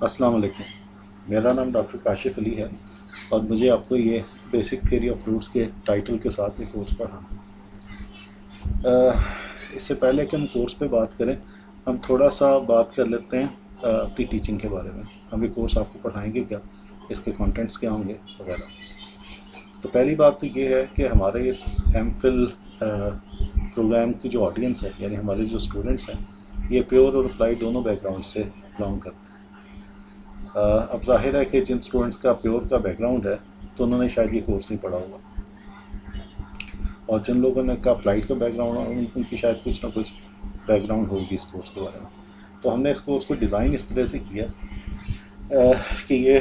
अस्सलाम वालेकुम। मेरा नाम डॉक्टर काशिफ अली है और मुझे आपको ये बेसिक थ्योरी ऑफ रूट्स के टाइटल के साथ एक कोर्स पढ़ाना इससे पहले कि हम कोर्स पे बात करें, हम थोड़ा सा बात कर लेते हैं अपनी टीचिंग के बारे में। हम ये कोर्स आपको पढ़ाएंगे क्या, इसके कंटेंट्स क्या होंगे वगैरह। तो पहली बात तो ये है कि हमारे इस एमफिल प्रोग्राम की जो ऑडियंस है, यानी हमारे जो स्टूडेंट्स हैं, ये प्योर और अप्लाई दोनों बैकग्राउंड से बिलोंग करते हैं। अब जाहिर है कि जिन स्टूडेंट्स का प्योर का बैकग्राउंड है तो उन्होंने शायद ये कोर्स नहीं पढ़ा होगा, और जिन लोगों ने का अप्लाइड का बैकग्राउंड है उनकी शायद कुछ ना कुछ बैकग्राउंड होगी इस कोर्स के बारे में। तो हमने इस कोर्स को डिज़ाइन इस तरह से किया कि ये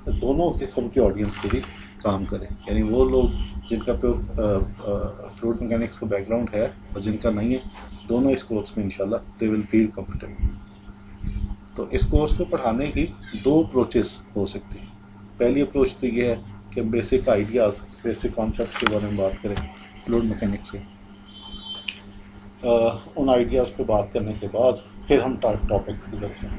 दोनों किस्म की ऑडियंस के लिए काम करे, यानी वो लोग जिनका प्योर फ्लूइड मैकेनिक्स का बैकग्राउंड है और जिनका नहीं है, दोनों इस कोर्स में इंशाल्लाह दे विल फील कंफर्टेबल। तो इस कोर्स को पढ़ाने की दो अप्रोचेस हो सकती हैं। पहली अप्रोच तो ये है कि बेसिक आइडियाज़, बेसिक कॉन्सेप्ट्स के बारे में बात करें फ्लूइड मैकेनिक्स के। उन आइडियाज़ पे बात करने के बाद फिर हम टॉपिक्स की तरफ जाएं।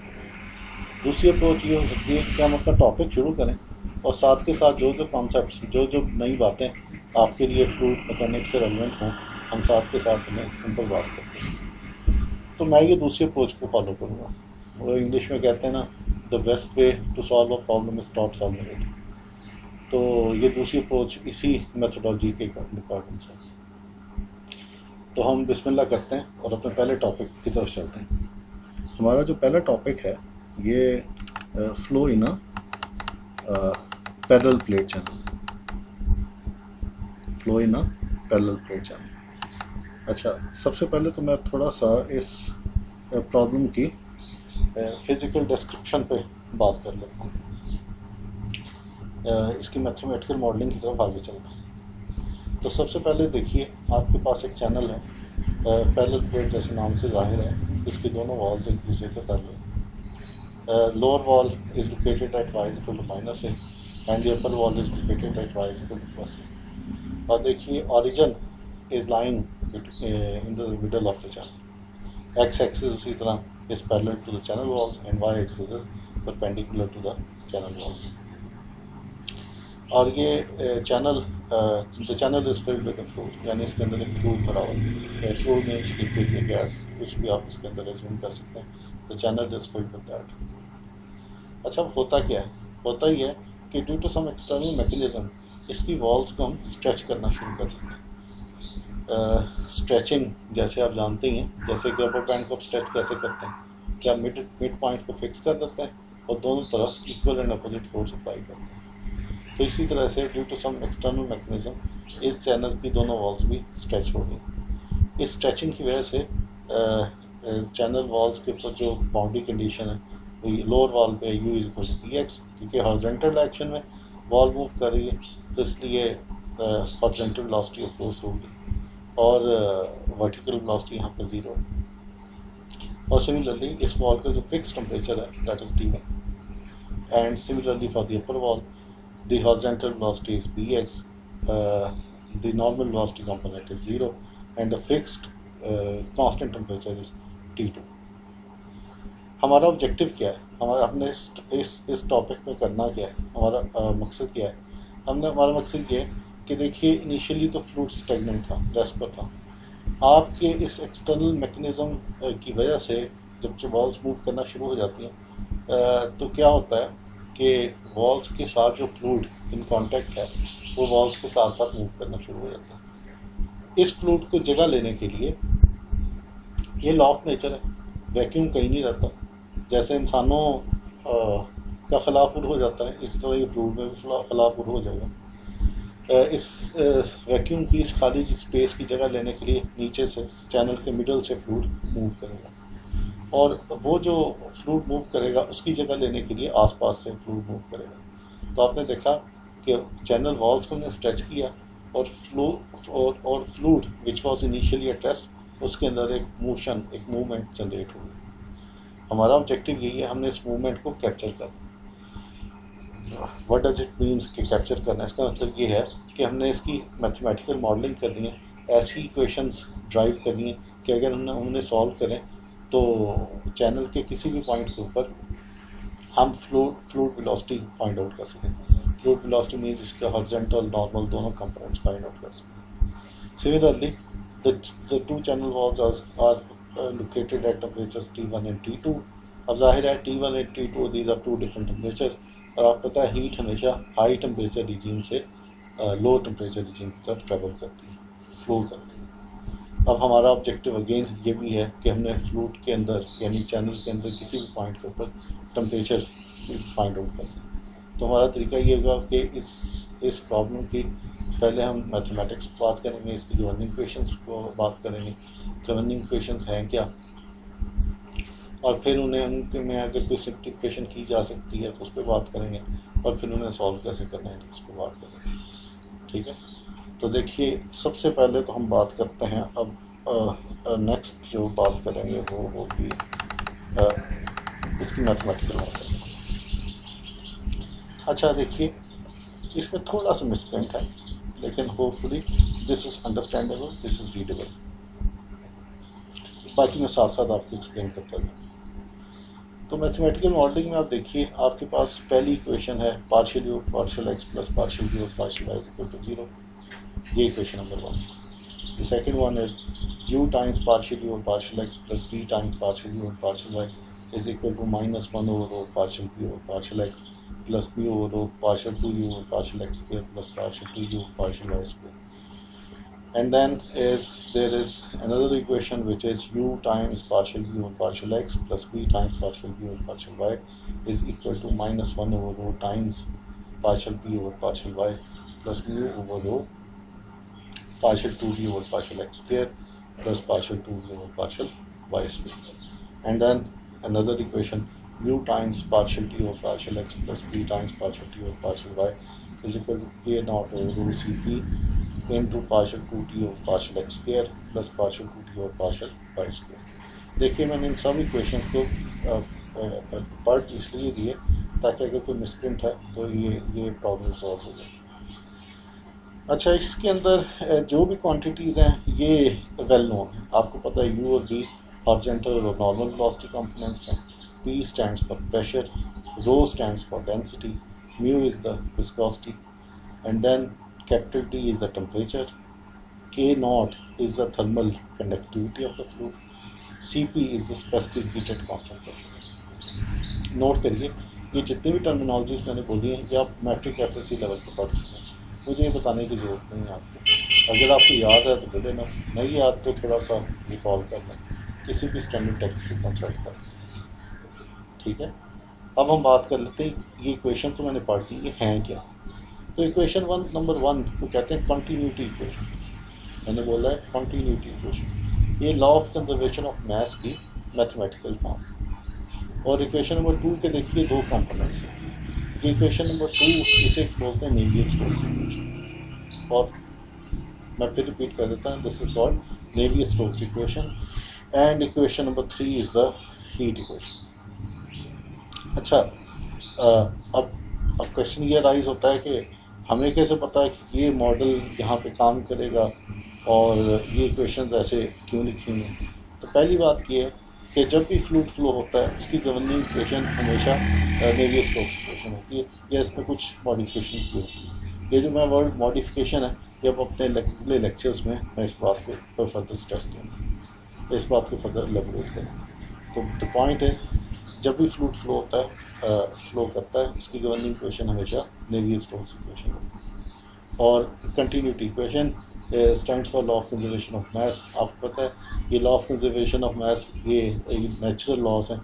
दूसरी अप्रोच ये हो सकती है कि हम अपना टॉपिक शुरू करें और साथ के साथ जो जो कॉन्सेप्ट्स, जो जो नई बातें आपके लिए फ्लूइड मैकेनिक्स से रेलेवेंट हों, हम साथ के साथ उन पर बात करते हैं। तो मैं ये दूसरी अप्रोच को फॉलो करूँगा। वो इंग्लिश में कहते हैं ना, the best way to solve a problem is not solving it. तो ये दूसरी अप्रोच इसी मेथोडोलॉजी के अकॉर्डिंग है। तो हम बिस्मिल्लाह करते हैं और अपने पहले टॉपिक की तरफ चलते हैं। हमारा जो पहला टॉपिक है ये flow in a parallel plate channel. Flow in a parallel plate channel. अच्छा, सबसे पहले तो मैं थोड़ा सा इस प्रॉब्लम की फिज़िकल डिस्क्रिप्शन पे बात कर लेता हूँ। इसकी मैथमेटिकल मॉडलिंग की तरफ आगे चलते हैं। तो सबसे पहले देखिए, आपके पास एक चैनल है, पैरेलल प्लेट जैसे नाम से जाहिर है, इसकी दोनों वॉल्स एक दूसरे के पैरेलल। Lower wall is located at y equal to -a and the upper wall is located at y equal to +a। और देखिए, origin is lying in the middle of the channel. x axis उसी तरह is parallel to the channel walls and y axis is perpendicular to the channel walls। और ये channel, the channel is filled with the fluid, यानी इसके अंदर एक fluid भरा हुआ है। फ्लूइड मीन्स लिक्विड या गैस, कुछ भी आप इसके अंदर एज्यूम कर सकते हैं। the channel is filled with that। अच्छा, होता क्या है? होता ही है कि due to some external mechanism इसकी वॉल्स को हम स्ट्रेच करना शुरू कर देते हैं। स्ट्रेचिंग जैसे आप जानते ही हैं, जैसे कि रबर बैंड को आप स्ट्रेच कैसे करते हैं, क्या मिड पॉइंट को फिक्स कर देते हैं और दोनों तरफ equal and opposite force apply करते हैं। तो इसी तरह से due to some external mechanism इस चैनल की दोनों वॉल्स भी स्ट्रेच हो गई। इस स्ट्रेचिंग की वजह से चैनल वॉल्स के ऊपर जो बाउंड्री कंडीशन है, वो लोअर वॉल पे u is equal to px, क्योंकि हॉरिजॉन्टल डायरेक्शन में वॉल मूव कर रही है, तो इसलिए हॉरिजॉन्टल वेलोसिटी ऑफ फोर्स होगी और वर्टिकल वेलोसिटी यहाँ पर 0 है। और सिमिलरली इस वॉल का जो फिक्स टेम्परेचर है that is T1। And similarly for the upper wall the horizontal velocity is bx, the normal velocity component is 0 and the fixed constant temperature is T2। हमारा objective क्या है? हमने इस topic में करना क्या है? हमारा मकसद क्या है? हमारा मकसद ये है कि देखिए, इनिशियली तो फ्लूइड स्टेगनेंट था, रेस्ट पर था। आपके इस एक्सटर्नल मैकेनिज्म की वजह से जब जो वॉल्स मूव करना शुरू हो जाती हैं, तो क्या होता है कि वॉल्स के साथ जो फ्लूइड इन कांटेक्ट है वो वॉल्स के साथ साथ मूव करना शुरू हो जाता है। इस फ्लूइड को जगह लेने के लिए, ये लॉ ऑफ नेचर है, वैक्यूम कहीं नहीं रहता। जैसे इंसानों का खिलाफुर हो जाता है, इसी तरह ये फ्लूइड में भी खिलाफुर हो जाएगा। इस वैक्यूम की, इस खाली स्पेस की जगह लेने के लिए नीचे से चैनल के मिडल से फ्लूइड मूव करेगा, और वो जो फ्लूइड मूव करेगा उसकी जगह लेने के लिए आसपास से फ्लूइड मूव करेगा। तो आपने देखा कि चैनल वॉल्स को हमने स्ट्रेच किया और fluid which was initially at rest, उसके अंदर एक मोशन, एक मूवमेंट जनरेट हुई। हमारा ऑब्जेक्टिव यही है, हमने इस मूवमेंट को कैप्चर करना। व्हाट डज इट मीन्स कि कैप्चर करना? इसका मतलब ये है कि हमने इसकी मैथमेटिकल मॉडलिंग करनी है, ऐसी इक्वेशंस ड्राइव करनी है कि अगर उन्हें सॉल्व करें तो चैनल के किसी भी पॉइंट के ऊपर हम फ्लूइड वेलोसिटी फाइंड आउट कर सकें। फ्लूइड वेलोसिटी मीन्स इसका हॉरिजॉन्टल नॉर्मल दोनों कंपोनेंट्स फाइंड आउट कर सकें। Similarly the two channel walls are located at temperatures T1 and T2। अब जाहिर है T1 and T2 these are two different temperatures, और आपको पता है हीट हमेशा हाई टेम्परेचर रीजन से लो टेम्परेचर रीजन की तरफ ट्रेवल करती है, फ्लो करती है। अब हमारा ऑब्जेक्टिव अगेन ये भी है कि हमने फ्लूइड के अंदर यानी चैनल के अंदर किसी भी पॉइंट के ऊपर टेम्परेचर फाइंड आउट करना है। तो हमारा तरीका ये होगा कि इस प्रॉब्लम की पहले हम मैथमेटिक्स पर बात करेंगे, इसकी गवर्निंग इक्वेशंस को बात करेंगे, गवर्निंग इक्वेशंस हैं क्या, और फिर उनके में अगर कोई सिम्प्लिफिकेशन की जा सकती है तो उस पर बात करेंगे, और फिर उन्हें सॉल्व कैसे करना है इस पर बात करेंगे। ठीक है, तो देखिए सबसे पहले तो हम बात करते हैं अब नेक्स्ट जो बात करेंगे वो होगी इसकी मैथमेटिकल बात करेंगे। अच्छा देखिए इसमें थोड़ा सा मिसप्रिंट है, लेकिन hopefully this is understandable, this is readable. बाकी मैं साथ साथ आपको एक्सप्लेन करता हूँ। तो मैथमेटिकल मॉडलिंग में आप देखिए आपके पास पहली इक्वेशन है partial u partial x plus partial u partial y is equal to 0, ये equation number 1। The second one is u times partial u partial x plus b times partial u partial y is equal to -1 over partial p over partial x plus p over partial 2u over partial x square plus partial 2u over partial y square. And then there is another equation which is u times partial u over partial x plus b times partial u over partial y is equal to -1 over rho times partial p over partial y plus mu over rho partial 2v over partial x square plus partial 2v over partial y square. And then another equation u times partial t over partial x plus b times partial t over partial y is equal to k naught over rho cp into partial 2t over partial x square plus partial 2t over partial y square। देखिए मैंने इन सब equations को part इसलिए दिए ताकि अगर कोई misprint है तो ये प्रॉब्लम सॉल्व हो जाए। अच्छा इसके अंदर जो भी क्वांटिटीज़ हैं ये वेल नोन है, आपको पता है u और v हॉरिजॉन्टल और नॉर्मल वेलोसिटी कंपोनेंट्स हैं। P stands for pressure, rho stands for density, mu is the viscosity, and then capital T is the temperature, K naught is the thermal conductivity of the fluid, Cp is the specific heated constant pressure। Note करिए ये जितनी भी terminologies मैंने बोली हैं ये आप matric accuracy level पर पढ़ चुके हैं, मुझे ये बताने की ज़रूरत नहीं है आपको। अगर आपको याद है तो बोले ना, नहीं याद तो थोड़ा सा रिकॉल कर लें, किसी भी स्टैंडर्ड टेक्स्ट को कंसल्ट करें। ठीक है, अब हम बात कर लेते हैं ये इक्वेशन तो मैंने पढ़ दी, ये हैं क्या। तो इक्वेशन नंबर 1 को कहते हैं कंटिन्यूटी इक्वेशन। मैंने बोला है कंटिन्यूटी इक्वेशन, ये law of conservation of mass की मैथमेटिकल फॉर्म। और इक्वेशन नंबर 2 के देखिए दो कंपोनेंट्स हैं। ये इक्वेशन नंबर 2 इसे बोलते हैं नेवियर-स्टोक्स इक्वेशन, और मैं फिर रिपीट कर देता हूँ, this is called Navier-Stokes equation. And equation number 3 is the heat equation. अच्छा अब क्वेश्चन ये राइज होता है कि हमें कैसे पता है कि ये मॉडल यहाँ पे काम करेगा और ये इक्वेशंस ऐसे क्यों लिखी हैं। तो पहली बात ये है कि जब भी फ्लूइड फ्लो होता है उसकी गवर्निंग इक्वेशन हमेशा नेवियर-स्टोक्स इक्वेशन होती है या इसमें कुछ मॉडिफिकेशन की होती है। ये जो मैं वर्ड मॉडिफिकेशन है ये अब अपने अगले लेक्चर्स में मैं इस बात को फर्दर स्ट्रेस दूँगा, इस बात को फर्दर एलेबोरेट करूँगा। तो द पॉइंट इज़ जब भी फ्लूइड फ्लो होता है फ्लो करता है इसकी गवर्निंग इक्वेशन हमेशा नेवियर-स्टोक्स इक्वेशन होती है। और continuity equation stands for law of conservation of mass. आपको पता है ये law of conservation of mass ये नेचुरल लॉज हैं,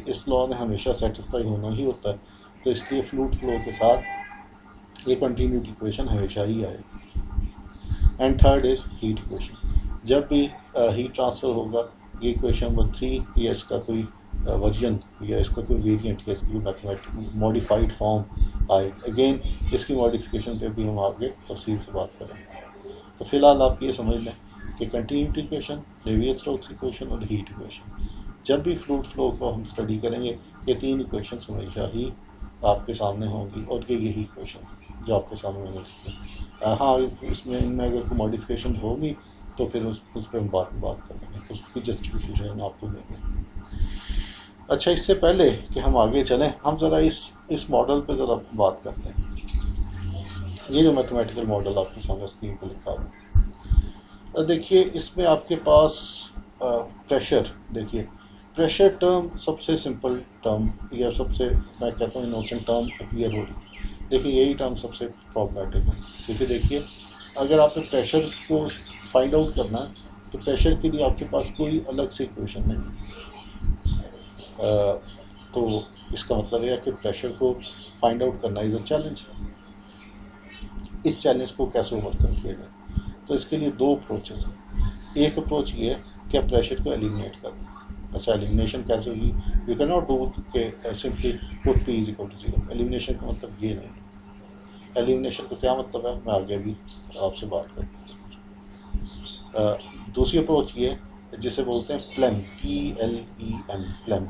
इस लॉ ने हमेशा सेटिस्फाई होना ही होता है, तो इसलिए फ्लूइड फ्लो के साथ ये कंटिन्यूटी इक्वेशन हमेशा ही आएगी। And third is heat equation, जब भी हीट ट्रांसफ़र होगा ये इक्वेशन नंबर 3 या इसका कोई वर्जन या इसका कोई वेरिएंट या इसकी मैथमेटिक मॉडिफाइड फॉर्म आए, अगेन इसकी मॉडिफिकेशन पे भी हम आगे तफसील से बात करेंगे। तो फिलहाल आप ये समझ लें कि कंटिन्यूटी इक्वेशन, नेवियर-स्टोक्स इक्वेशन और हीट इक्वेशन, जब भी फ्लूइड फ्लो को हम स्टडी करेंगे ये तीन इक्वेशन हमेशा ही आपके सामने होंगी और ये यही इक्वेशन जो आपके सामने होंगी। हाँ इसमें इनमें अगर कोई मॉडिफिकेशन होगी तो फिर उस पर हम बात कर लेंगे, उसकी जस्टिफिकेशन आपको देंगे। अच्छा, इससे पहले कि हम आगे चलें, हम ज़रा इस मॉडल पे ज़रा बात करते हैं। ये जो मैथमेटिकल मॉडल आपके सामने स्क्रीन पर लिखा हुआ है, देखिए इसमें आपके पास प्रेशर, देखिए प्रेशर टर्म सबसे सिंपल टर्म, या सबसे, मैं कहता हूँ इनोसेंट टर्म अपीयर हो रही। देखिए यही टर्म सबसे प्रॉब्लमेटिक है, क्योंकि देखिए अगर आपने प्रेशर को फाइंड आउट करना है तो प्रेशर के लिए आपके पास कोई अलग से इक्वेशन नहीं है। तो इसका मतलब है कि प्रेशर को फाइंड आउट करना इज़ अ चैलेंज। इस चैलेंज को कैसे ओवरकम किया जाए, तो इसके लिए दो अप्रोचेस हैं। एक अप्रोच ये है कि आप प्रेशर को एलिमिनेट कर दें। अच्छा, एलिमिनेशन कैसे होगी? यू कैन नॉट डू के simply put p is equal to zero. Elimination का मतलब ये नहीं। एलिमिनेशन का क्या मतलब है, मैं आगे भी आपसे बात करता हूँ इस पर। दूसरी अप्रोच ये है जिसे बोलते हैं प्लेम, PLEM, प्लेम।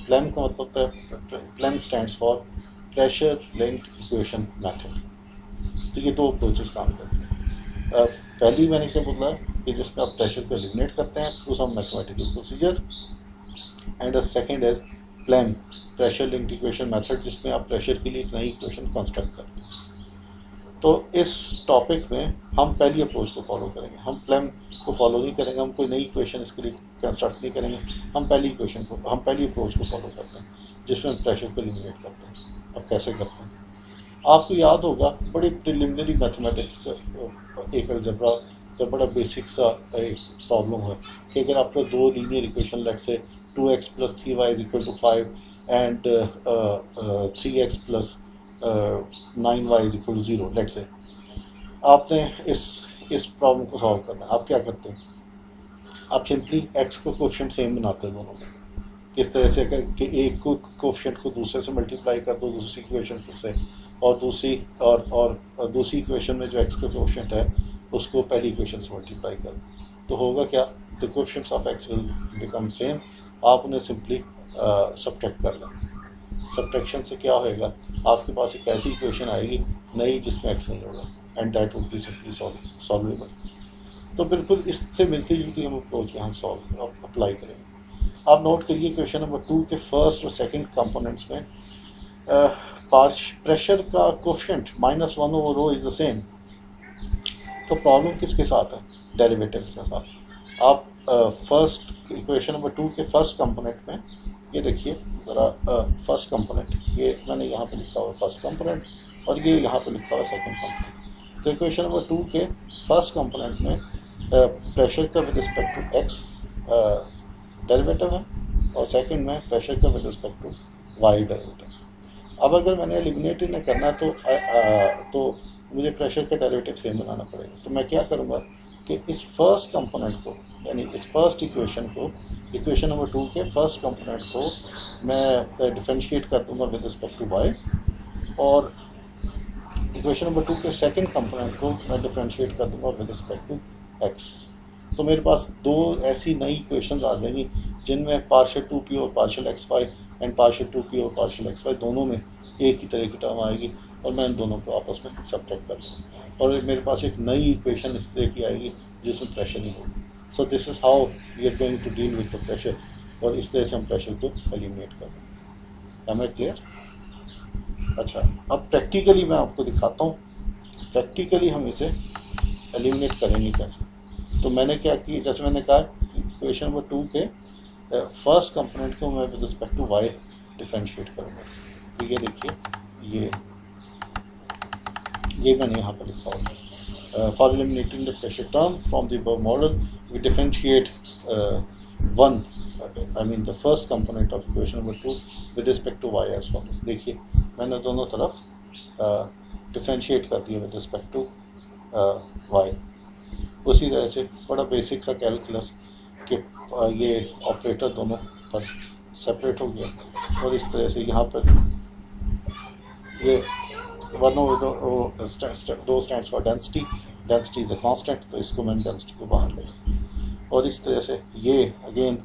प्लेम का मतलब है, PLEM stands for pressure linked equation method. तो ये दो अप्रोचेस काम करते हैं। पहली मैंने क्या बोला कि जिसमें आप प्रेशर को एलिमिनेट करते हैं through some mathematical procedure, and the second is PLEM, pressure linked equation method, जिसमें आप प्रेशर के लिए एक नई इक्वेशन कंस्ट्रक्ट करते हैं। तो इस टॉपिक में हम पहली अप्रोच को फॉलो करेंगे, हम प्लेम को फॉलो नहीं करेंगे, हम कोई नई इक्वेशन इसके लिए कंस्ट्रक्ट नहीं करेंगे। हम पहली अप्रोच को फॉलो करते हैं जिसमें हम प्रेशर को एलिमिनेट करते हैं। अब कैसे करते हैं? आपको याद होगा बड़े प्रिलिमिनरी मैथमेटिक्स का एक अलजबरा का बड़ा बेसिक सा एक प्रॉब्लम है कि अगर आपको दो लीनियर इक्वेशन लेट से 2x + 3y = 5 and 3x + 9y = 0 late से, आपने इस प्रॉब्लम को सॉल्व करना है। आप क्या करते हैं? आप सिंपली x को कोएफिशिएंट सेम बनाते हैं दोनों में। किस तरह से कि एक को कोएफिशिएंट को दूसरे से मल्टीप्लाई कर दो दूसरी इक्वेशन से, और दूसरी इक्वेशन में जो x का कोएफिशिएंट है उसको पहली इक्वेशन से मल्टीप्लाई कर दो। तो होगा क्या? The coefficients of x will become same. आप उन्हें सिंपली सब्ट्रैक्ट कर लें। सब्ट्रैक्शन से क्या होएगा? आपके पास एक ऐसी इक्वेशन आएगी नई जिसमें x नहीं होगा, and that would be simply solvable. तो बिल्कुल इससे मिलती जुलती हम अप्रोच यहाँ अप्लाई करेंगे। आप नोट करिए क्वेश्चन नंबर 2 के फर्स्ट और सेकंड कंपोनेंट्स में प्रेशर का कोएफिशिएंट -1/ρ इज द सेम। तो प्रॉब्लम किसके साथ है? डेरिवेटिव के साथ। आप फर्स्ट इक्वेशन नंबर 2 के फर्स्ट कंपोनेंट में ये देखिए ज़रा, फर्स्ट कंपोनेंट ये मैंने यहाँ पे लिखा हुआ फर्स्ट कंपोनेंट, और ये यहाँ पे लिखा हुआ सेकंड कंपोनेंट। तो इक्वेशन नंबर 2 के फर्स्ट कंपोनेंट में प्रेशर का with respect to x derivative है, और सेकंड में प्रेशर का with respect to y derivative. अब अगर मैंने एलिमिनेट इन्हें करना तो मुझे प्रेशर का डेरिवेटिव सेम बनाना पड़ेगा। तो मैं क्या करूँगा कि इस फर्स्ट कंपोनेंट को, यानी इस फर्स्ट इक्वेशन को, इक्वेशन नंबर 2 के फर्स्ट कंपोनेंट को मैं डिफरेंशिएट कर दूंगा विद रिस्पेक्ट टू y, और इक्वेशन नंबर 2 के सेकंड कंपोनेंट को मैं डिफरेंशिएट कर दूंगा विद रिस्पेक्ट टू x। तो मेरे पास दो ऐसी नई इक्वेशन आ जाएंगी जिनमें पार्शियल 2p और partial xy and partial 2p और पार्शियल xy दोनों में एक ही तरह की टर्म आएगी, और मैं इन दोनों को आपस में सब्ट्रैक्ट कर दूँगा, और मेरे पास एक नई इक्वेशन इस तरह की आएगी जिसमें प्रेशर नहीं होगी। So this is how we are going to deal with the pressure, और इस तरह से हम प्रेशर को एलिमिनेट कर देंगे। Am I clear? अच्छा, अब प्रैक्टिकली मैं आपको दिखाता हूँ प्रैक्टिकली हम इसे एलिमिनेट करेंगे कैसे। तो मैंने क्या किया, जैसे मैंने कहा इक्वेशन नंबर 2 के फर्स्ट कंपोनेंट को मैं with respect to y differentiate करूँगा। तो ये देखिए, ये मैंने यहाँ पर लिखा हुआ है, for eliminating the pressure term from the above model we differentiate the first component of equation number 2 with respect to y as follows. देखिए मैंने दोनों तरफ डिफरेंशिएट कर दिया विद रिस्पेक्ट टू y। उसी तरह से बड़ा बेसिक सा कैलकुलस कि ये ऑपरेटर दोनों पर सेपरेट हो गया, और इस तरह से यहाँ पर ये दो stands for density is a constant, तो इसको मैंने डेंसिटी को बाहर लिया, और इस तरह से ये अगेन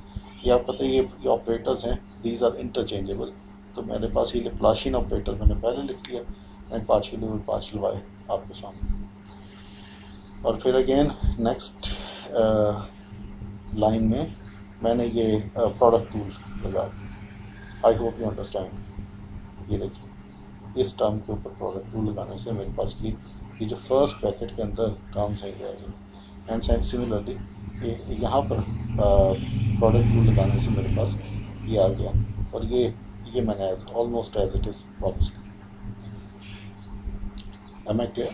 ये आप पता है ये ऑपरेटर्स हैं, दीज आर इंटरचेंजेबल। तो मेरे पास ये लाप्लाशियन ऑपरेटर मैंने पहले लिख लिया, and partial u partial y आपके सामने। और फिर अगेन नेक्स्ट लाइन में मैंने ये प्रोडक्ट रूल लगा दिया। I hope you understand. ये देखिए इस टर्म के ऊपर प्रोडक्ट रूल लगाने से मेरे पास ये जो फर्स्ट ब्रैकेट के अंदर टर्म्स है ये आएगी। एंड सिमिलरली यहाँ पर प्रोडक्ट रूल लगाने से मेरे पास ये आ गया, और ये मैंने ऑलमोस्ट एज इट इज़ वापस लिखा। Am I clear?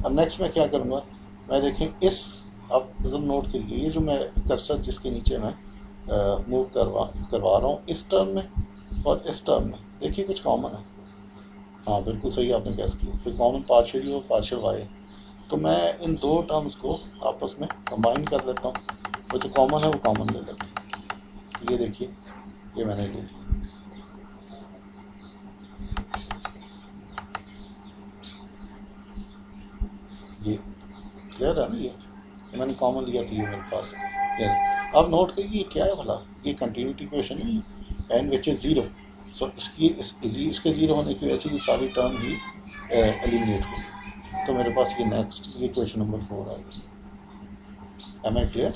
अब नेक्स्ट मैं क्या करूँगा, मैं देखें इस, अब जब नोट करिए ये जो मैं कर्सर जिसके नीचे मैं मूव करवा रहा हूँ इस टर्म में और इस टर्म में, देखिए कुछ कॉमन है। हाँ बिल्कुल सही आपने गैस किया, कोई कॉमन पार्शियल यू और पार्शियल वाई। तो मैं इन दो टर्म्स को आपस में कंबाइन कर लेता हूँ, और जो कॉमन है वो कॉमन ले लेता हूँ। ये देखिए ये मैंने ले लिया, ये क्लियर है ना, ये मैंने कॉमन लिया तो ये मेरे पास है। अब नोट करिए क्या है भला, ये कंटिन्यूटी इक्वेशन है एंड विच इज़ ज़ीरो। सो इसके ज़ीरो होने की वजह से ये सारी टर्म ही एलिमिनेट होगी। तो मेरे पास ये नेक्स्ट ये क्वेश्चन नंबर 4 आ गया। Am I clear?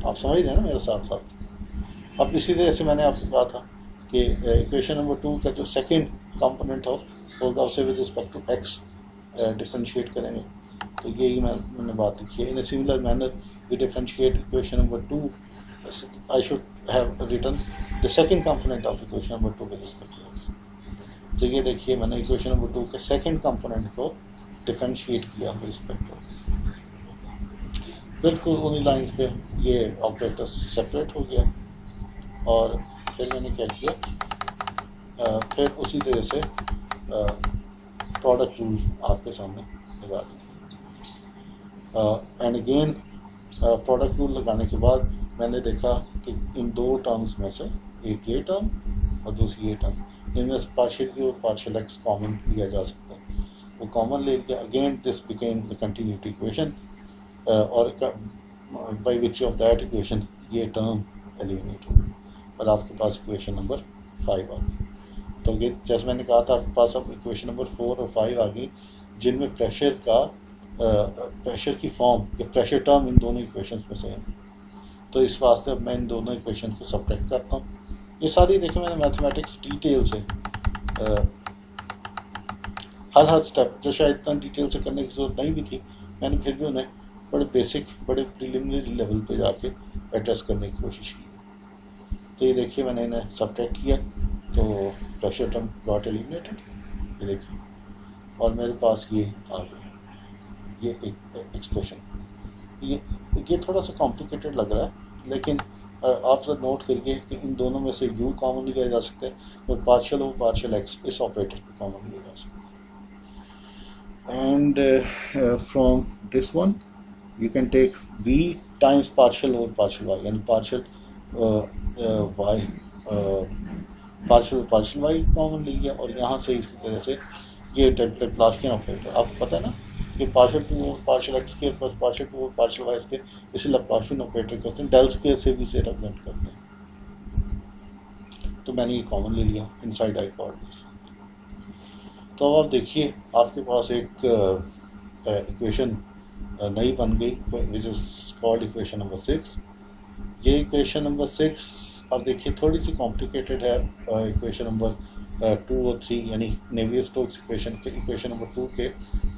आप समझ रहे हैं ना मेरे साथ साथ। अब इसी तरह से मैंने आपको कहा था कि इक्वेशन नंबर 2 का जो सेकेंड कंपोनेंट होगा उसे with respect to X differentiate करेंगे। तो यही मैंने बात लिखी है। In a similar manner we differentiate equation number 2, I should have written the second component of equation number 2 with respect to X. तो ये देखिए मैंने इक्वेशन नंबर 2 के सेकेंड कंपोनेंट को डिफ्रेंशिएट किया विद रिस्पेक्ट टू एक्स। बिल्कुल उन्हीं lines पे ये ऑपरेटर सेपरेट हो गया, और फिर मैंने क्या किया, फिर उसी तरह से प्रोडक्ट रूल आपके सामने लगा दिया। एंड अगेन प्रोडक्ट रूल लगाने के बाद मैंने देखा कि इन दो टर्म्स में से एक ये टर्म और दूसरी ये टर्म, इनमें से पार्शियल यू और पार्शियल एक्स कॉमन लिया जा सकता है। वो कॉमन ले लिया, again this became the continuity equation, और by which of that equation ये टर्म एलिमिनेट हो गई और आपके पास इक्वेशन नंबर 5 आ गई। तो ये जैसे मैंने कहा था आपके पास अब इक्वेशन नंबर 4 और 5 आ गई, जिनमें प्रेशर की फॉर्म या प्रेशर टर्म इन दोनों इक्वेशंस में सेम है। तो इस वास्ते अब मैं इन दोनों इक्वेशन को सब्ट्रैक्ट करता हूँ। ये सारी देखिए मैंने मैथमेटिक्स डिटेल से हर स्टेप जो शायद इतना डिटेल से करने की ज़रूरत नहीं भी थी, मैंने फिर भी उन्हें बड़े बेसिक बड़े प्रीलिमिनरी लेवल पे जाके एड्रेस करने की कोशिश की। तो ये देखिए मैंने इन्हें सब्ट्रैक्ट किया तो प्रेशर टर्म गॉट एलिमिनेटेड, ये देखिए, और मेरे पास ये आ गया ये एक एक्सप्रेशन। ये थोड़ा सा कॉम्प्लिकेटेड लग रहा है, लेकिन आप सब नोट करिए कि इन दोनों में से यू कॉमन लिया जा सकता है और पार्शियल और पार्शियल एक्स इस ऑपरेटर को कॉमन लिया जा सकता है। And from this one you can take v times partial over partial y, यानी partial y कॉमन ले लिया, और यहाँ से इसी तरह से ये लैप्लासियन ऑपरेटर आपको पता है ना कि partial two over partial x square plus partial two over partial y square, इसे लैप्लासियन ऑपरेटर कहते हैं, डेल स्क्वायर से भी इसे रिप्रेजेंट करते हैं। तो मैंने ये कॉमन ले लिया इनसाइड आई कोऑर्डिनेट्स। तो अब आप देखिए आपके पास एक इक्वेशन नई बन गई which is called equation number 6। ये इक्वेशन नंबर 6 अब देखिए थोड़ी सी कॉम्प्लिकेटेड है इक्वेशन नंबर 2 और 3 यानी नेवियर-स्टोक्स इक्वेशन नंबर 2 के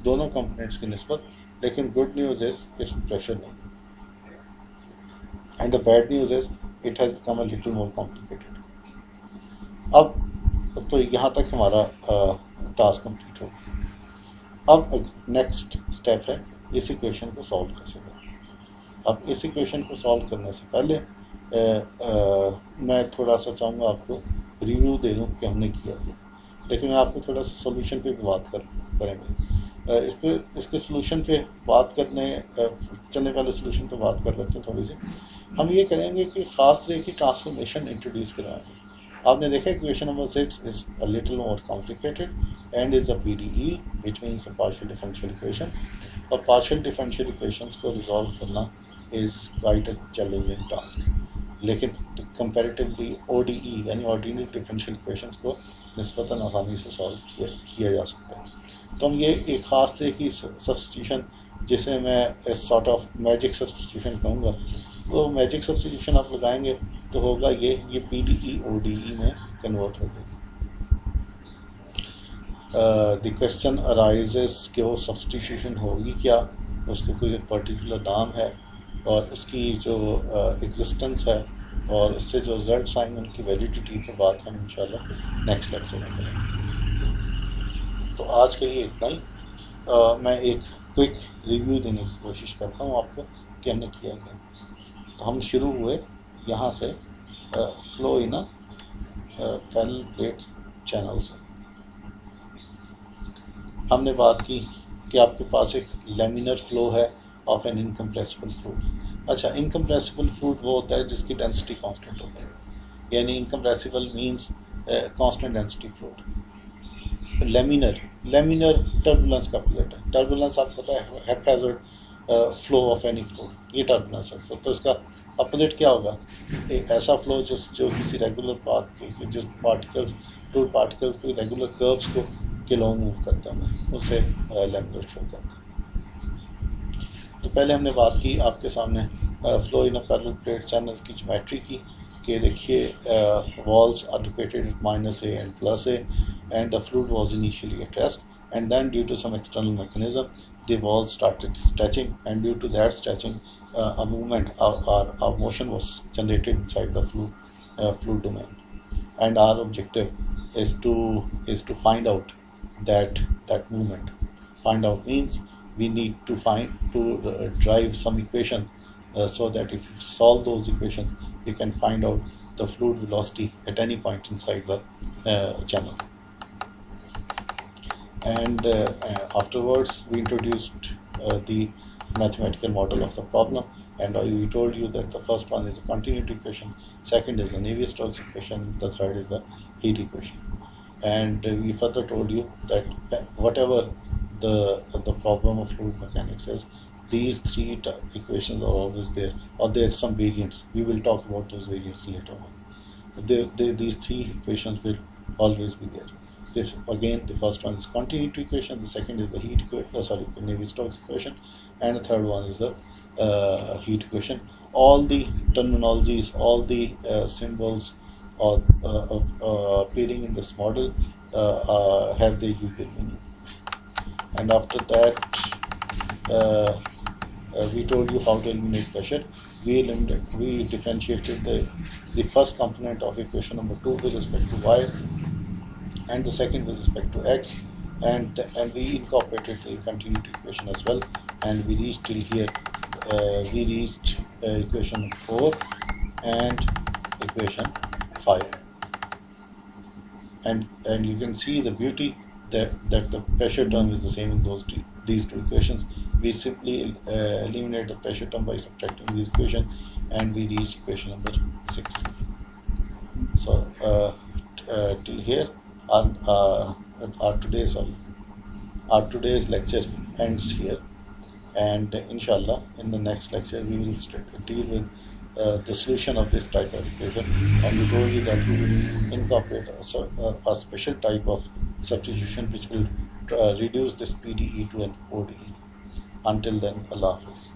दोनों कंपोनेंट्स की निस्बत, लेकिन गुड न्यूज़ इज इसमें प्रेशर नहीं, and the bad news is it has become a little more complicated. अब तो यहाँ तक हमारा टास्क कंप्लीट हो गया। अब नेक्स्ट स्टेप है इस इक्वेशन को सॉल्व कैसे करें। अब इस इक्वेशन को सॉल्व करने से पहले मैं थोड़ा सा चाहूँगा आपको रिव्यू दे दूँ कि हमने किया क्या, लेकिन मैं आपको थोड़ा सा सोल्यूशन पे भी बात करेंगे। इसके सोल्यूशन पे बात चलने वाले सोल्यूशन पे बात कर लेते हैं थोड़ी सी। हम ये करेंगे कि ख़ास तरह की ट्रांसफॉर्मेशन इंट्रोड्यूस कराएंगे। आपने देखा equation number 6 is a little more complicated and is a PDE which means a partial differential equation, और पार्शियल डिफरेंशियल इक्वेशंस को रिजॉल्व करना is quite a challenging task, लेकिन कंपैरेटिवली ODE यानी ऑर्डिनरी डिफरेंशियल इक्वेशंस को निस्बतन आसानी से solve किया जा सकता है। तो हम ये एक ख़ास तरह की सब्स्टिट्यूशन जिसे मैं सॉर्ट ऑफ मैजिक सब्स्टिट्यूशन कहूँगा, वो मैजिक सब्स्टिट्यूशन आप लगाएंगे तो होगा ये PDE ODE में कन्वर्ट हो जाएगी। द क्वेश्चन अराइजेस कि वो सब्सटीट्यूशन होगी क्या, उसका कोई पर्टिकुलर नाम है और इसकी जो एग्जिस्टेंस है और इससे जो रिजल्ट आएंगे उनकी वैलिडिटी पर बात हम इंशाल्लाह नेक्स्ट लेक्चर में करेंगे। तो आज के लिए इतना ही। मैं एक क्विक रिव्यू देने की कोशिश करता हूँ आपको कि हमने किया क्या। तो हम शुरू हुए यहाँ से flow in parallel plate channel से। हमने बात की कि आपके पास एक लेमिनर फ्लो है ऑफ एन इनकम्प्रेसिबल फ्लूइड। अच्छा, इनकम्प्रेसिबल फ्लूइड वो होता है जिसकी डेंसिटी कांस्टेंट होती है, यानी incompressible means constant density fluid. Laminar turbulence का अपोजिट है। टर्बुलेंस आपको पता है हैप्पैज़ार्ड फ्लो ऑफ एनी फ्लूइड, ये टर्बुलेंस है। तो इसका अपोजिट क्या होगा, एक ऐसा फ्लो जो किसी रेगुलर पाथ के जिस पार्टिकल्स फ्लूइड पार्टिकल्स के रेगुलर कर्व्स को के लॉन्ग मूव करता है, उसे लेमिनर फ्लो कहते हैं। तो पहले हमने बात की आपके सामने flow in a parallel plate channel की ज्योमेट्री की, कि देखिए walls are located at -a and +a and the fluid was initially at rest, and then due to some external mechanism the walls started stretching, and due to that stretching a movement or motion was generated inside the fluid domain, and our objective is to find out that movement. Find out means we need to drive some equation so that if you solve those equations you can find out the fluid velocity at any point inside the channel. And afterwards we introduced the mathematical model of the problem, and we told you that the first one is a continuity equation, second is the Navier-Stokes equation, the third is the heat equation. And we further told you that whatever the problem of fluid mechanics is, these three equations are always there, or there are some variants. We will talk about those variants later on. These three equations will always be there. Again, the first one is continuity equation, the second is the the Navier-Stokes equation, and the third one is the heat equation. All the terminologies, all the symbols appearing in this model have their usual meaning. And after that we told you how to eliminate pressure. We differentiated the first component of equation number 2 with respect to y, and the second with respect to x, and we incorporated the continuity equation as well, and we reached till here. We reached equation 4 and equation 5, and you can see the beauty that the pressure term is the same in these two equations. We simply eliminate the pressure term by subtracting this equation, and we reach equation number 6. So till here our today's lecture ends here, and inshallah in the next lecture we will deal with the solution of this type of equation, and we told you that we will incorporate a special type of substitution which will reduce this PDE to an ODE. Until then, Allah Hafiz.